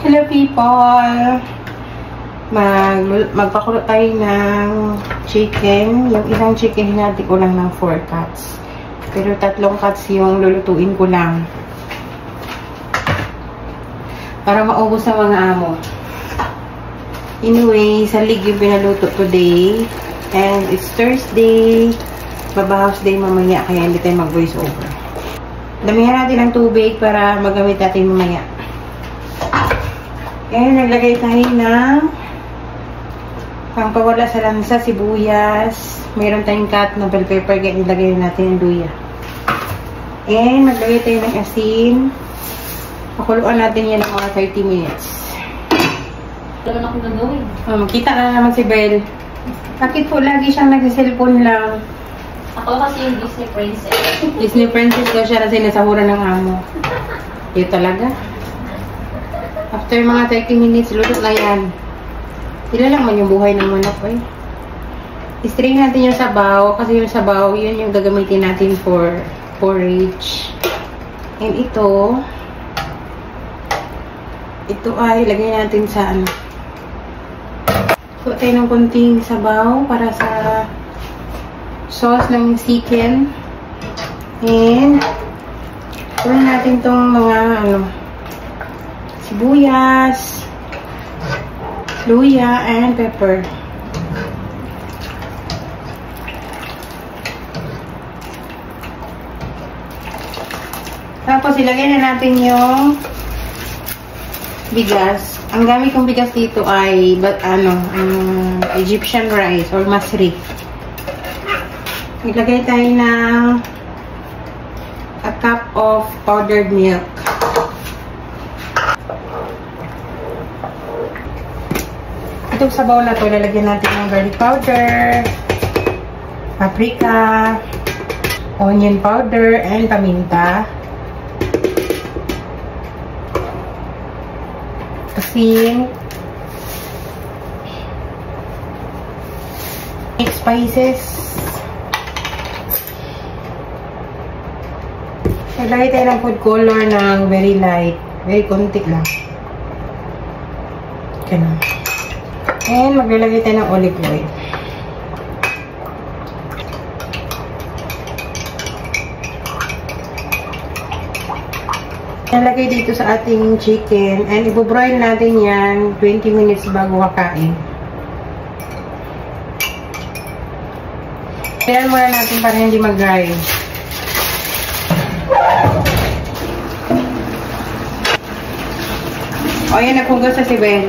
Hello people! Magpakulo tayo ng chicken. Yung isang chicken hinati ko lang ng 4 cuts. Pero 3 cuts yung lulutuin ko lang. Para maubos sa mga amo. Anyway, salig yung pinaluto today. And it's Thursday. Babahouse day mamaya kaya hindi tayo mag-voice over. Damihan natin ng tubig para magamit natin mamaya. Ngayon, naglagay tayo ng pangpawala sa lansa, sibuyas. Mayroon tayong cut na bell pepper, kaya nilagay natin yung luya. And, maglagay tayo ng asin. Pakuluan natin yan ng mga 30 minutes. Wala naman akong gagawin. Makita na naman si Belle. Bakit po lagi siyang nagsiselfone lang? Ako kasi yung Disney princess. Disney princess daw siya kasi nasahuran ng amo. Yun talaga. After mga 30 minutes, luto na yan. Sila lang man yung buhay ng manok eh. I-strain natin yung sabaw kasi yung sabaw, yun yung gagamitin natin for porridge. And ito ay ilagay natin sa ano. So, tayo ng konting sabaw para sa sauce ng chicken. And gawin natin tong mga sibuyas, luya, and pepper. Tapos, ilagay na natin yung bigas. Ang gamit kong bigas dito ay Egyptian rice or masri. Ilagay tayo ng a cup of powdered milk. Itong sabaw na ito, lalagyan natin ng garlic powder, paprika, onion powder, and paminta. Asin, mixed spices. Naglagay tayo ng food color ng very light, very konti lang. Ganun. And maglalagay tayo ng olive oil. Nalagay dito sa ating chicken and ibobroil natin yan 20 minutes bago kakain. Kaya muna natin para hindi mag-dry. O yan, nagpugas sa si Ben.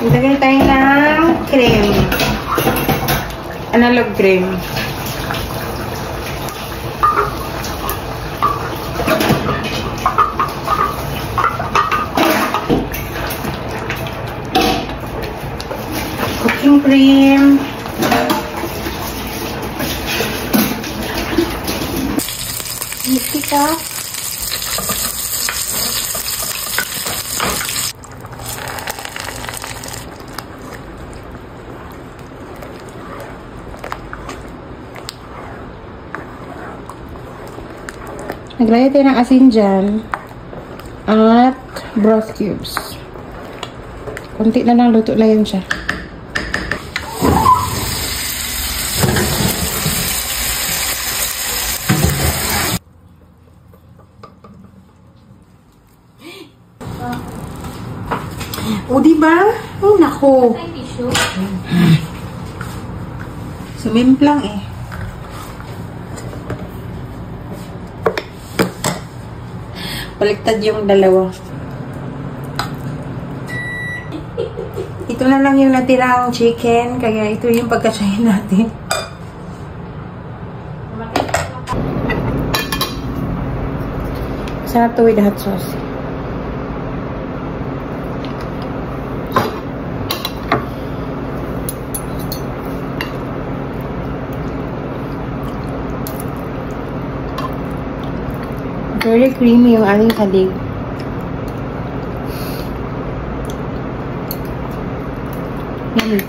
Ilagay tayo ng cream. Analog cream. Cooking cream. Isi ka. Naglagay tayo ng asin dyan at broth cubes. Kunti na lang, luto na yan siya. O, diba? Oh, nako. Sumimplang eh. Baliktad yung dalawa. Ito na lang yung natirang chicken, kaya ito yung pagkatsahin natin. Sarap to with hot sauce. Very creamy yung ating salig. Yummy.